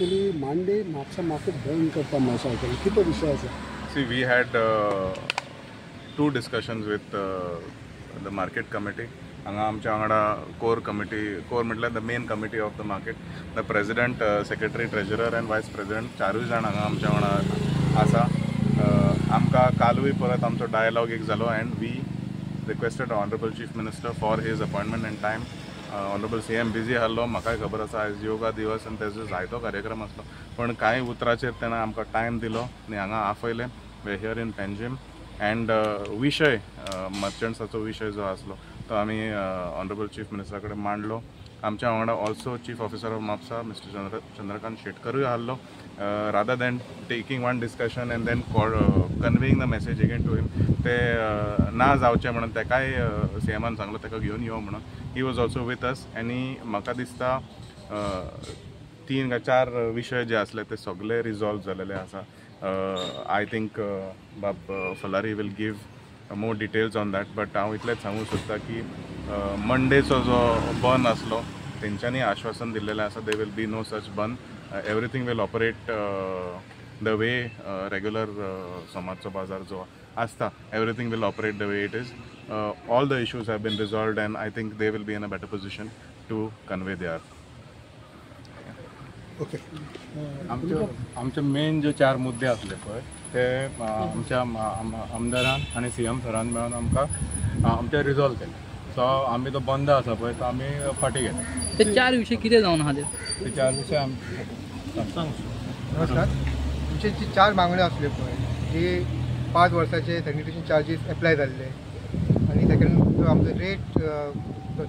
Actually मांडे Mapusa market बंद करता मातशें कितें विशय आसा? See, we had two discussions with the market committee. हांगा आमच्या वांगडा कोर म्हटल्यार the main committee of the market, the president, secretary, treasurer end वायस प्रेसिडेंट, चारूय जाण हांगा आमच्या वांगडा आसा. आमकां कालूय परत आमचो डायलॉग एक जालो and we requested honourable chief minister for his appointment and time. Honourable CM busy आसलो, म्हाकाय खबर आसा आयज योगा दिवस आनी तेजो जायतो कार्यक्रम आसलो, पण कांय उतराचेर तेणें आमकां टायम दिलो आनी हांगा आफयलें. Way here in Panjim end विशय मर्चंट्साचो विशय जो आसलो तो आमी ऑनरेबल चीफ मिनिस्टरा कडेन मांडलो. आमच्या वांगडा also chief officer of Mapusa mister Chandrakant शेटकरूय आसलो. Rather than taking one discussion and then conveying the message again to him, ते ना जावचें म्हणून तेकाय CMान सांगलो तेका घेवन यो म्हणून. He was also with us आनी म्हाका दिसता 3 काय 4 विशय जे आसले ते सगळे रिजॉल्व जालेले आसा. आय थिंक बाब फलारी will give more details on that, but हांव इतलेंच सांगूंक सोदतां की मंडेचो जो बंद आसलो तेंच्यांनी आश्वासन दिल्लेलें आसा, दे will B no such bandh. Everything will operate the way regular समाजचो बाजार जो आसता, everything will operate the way it is. All the issues have been resolved and I think they will be in a better position to convey there. Okay, आमचे main जे 4 मुद्दे असले पळय ते आमच्या आमदारान आणि CM सरान मेळून आमकां आमचे रिजॉल्व केले. सो आमी तो बंद आसा पळय तो आमी फाटी घेतला. ते 4 विशय कितें जावन आहा ते 4 विशय नमस्कार. आमचे जी 4 मागण्यो आसल्यो पळय, जी 5 वर्साचे सॅनिटेशन चार्जीस एप्लाय जाल्ले आनी सेकंड जो आमचो रेट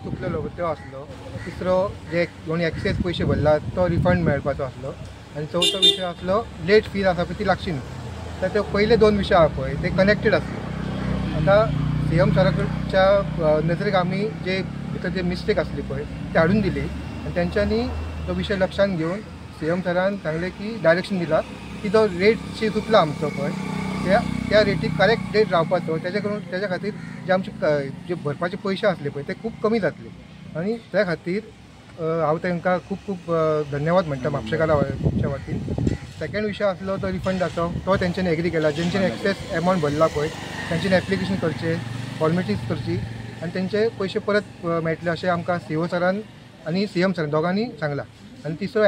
चुकलेलो तो आसलो. तिसरो जे कोणी एक्सेस पयशे भरला तो रिफंड मेळपाचो आसलो. आनी चवथो विशय आसलो लेट फीज आसा पळय ती लागची न्हू. तर ते पयले 2 विशय आहा पळय ते कनेक्टेड आसले. आतां CM सराच्या नजरेक आमी जे भितर जे मिस्टेक आसली पळय ती हाडून दिली आनी तेंच्यांनी तो विशय लक्षांत घेवन CM सरान सांगलें की डायरेक्शन दिला की जो रेट चुकला आमचो पळय त्या रेटीक करेक्ट रेट रावपाचो. तेज्या खातीर जे आमचे जे भरपाचे पयशे आसले पळय ते खूब कमी जातले आनी त्या खातीर हांव तांकां खूब खूब धन्यवाद म्हणटा म्हापशेकारांच्या वतीन. सेकंड विशय आसलो तो रिफंडाचो, तो तेंच्यांनी एग्री केला. जेंच्यांनी एक्सेस एमावंट भरला पळय तेंच्यांनी एप्लिकेशन करचें, फॉर्मेलिटीज करची आनी तेंचे पयशे परत मेळटले अशें आमकां CO सरान आनी CM सरान दोगांनी सांगला. आनी तिसरो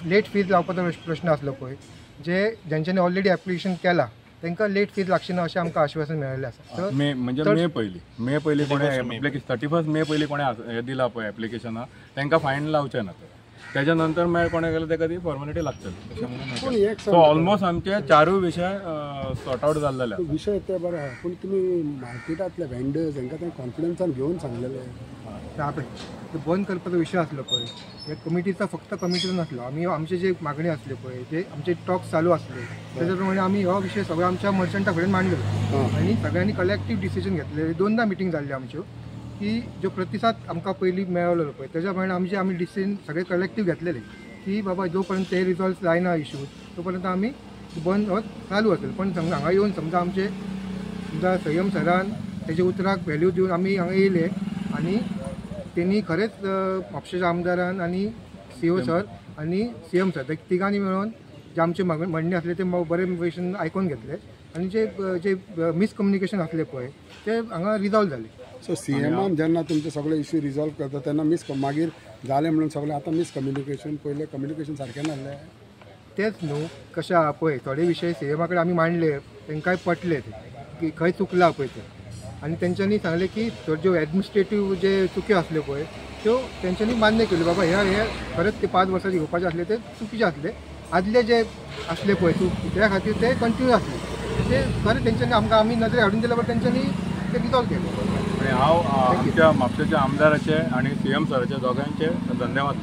लेट फीज लावपाचो प्रश्न आसलो पळय, जेंच्यांनी ऑलरेडी एप्लिकेशन केला तांकां लेट फीज लागची ना अशें आमकां आश्वासन मेळिल्लें आसा. मे पयलीं कोणें 31 मे पयलीं कोणें हें दिलां पळय एप्लिकेशनां तांकां फायन लावचें ना. तेज्या नंतर कोणें गेलें तेका ती फॉर्मेलिटी लागतली अशें म्हणून. सो ऑलमोस्ट आमचे 4 विशय सॉर्ट आउट जाल्लेले. विशय ते बरो आहा, पूण तुमी मार्केटांतले वेंडर्स हांकां ते कॉन्फिडन्सान घेवन सांगलेले. बंद करपाचो विशय आसलो पळय हे कमिटीचा फक्त कमिटीचो नासलो. आमी आमचे जे मागणी आसले पळय जे आमचे टॉक्स चालू आसले तेज्या प्रमाणे आमी हो विशय सगळो आमच्या मर्चंटा कडेन मांडलो आनी सगळ्यांनी कलेक्टीव डिसिजन घेतले. 2दा मिटींग जाल्ली आमच्यो की जो प्रतिसाद आमकां पयलीं मेळलो पळय तेज्या प्रमाणे आमी डिसिजन सगळे कलेक्टीव घेतलेले की बाबा जो पर्यंत ते रिजॉल्व जायना इश्यू तो पर्यंत आमी बंद हो चालू असेल. पण हांगा येवन समजा आमचे समजा CM सरान तेजे उतराक व्हॅल्यू दिवन आमी हांगा येयले आनी त्यांनी खरेंच म्हापशेच्या आमदारान आनी CO सर आनी CM सर तिगांनी मेळून जे आमचे म्हणणे आसले ते बरे भशेन आयकून घेतले आनी जे मिसकम्युनिकेशन आसले पळय ते हांगा रिजॉल्व जाले. सो CMान जेन्ना तुमचे सगळे इश्यू रिजॉल्व करता तेन्ना मागीर जालें म्हणून सगळें आतां मिसकम्युनिकेशन पयलें कम्युनिकेशन सारकें नासलें तेच न्हू कशें आहा पळय. थोडे विशय CMा कडेन आमी मांडले तांकांय पटले ते की खंय चुकला पळय ते आनी तेंच्यांनी सांगले की ज्यो एडमिनिस्ट्रेटीव जे चुकी आसल्यो पळय त्यो तेंच्यांनी मान्य केल्यो. बाबा हे खरेंच ते 5 वर्साचे घेवपाचे आसले ते चुकीचे आसले. आदले जे आसले पळय त्या खातीर ते कंटिन्यू आसले ते खरें तेंच्यांनी आमकां आमी नजरे हाडून दिले बट तेंच्यांनी ते रिजॉल्व केले. हांव आमच्या म्हापशेच्या आमदाराचे आणि CM सराचे दोगांचे धन्यवाद.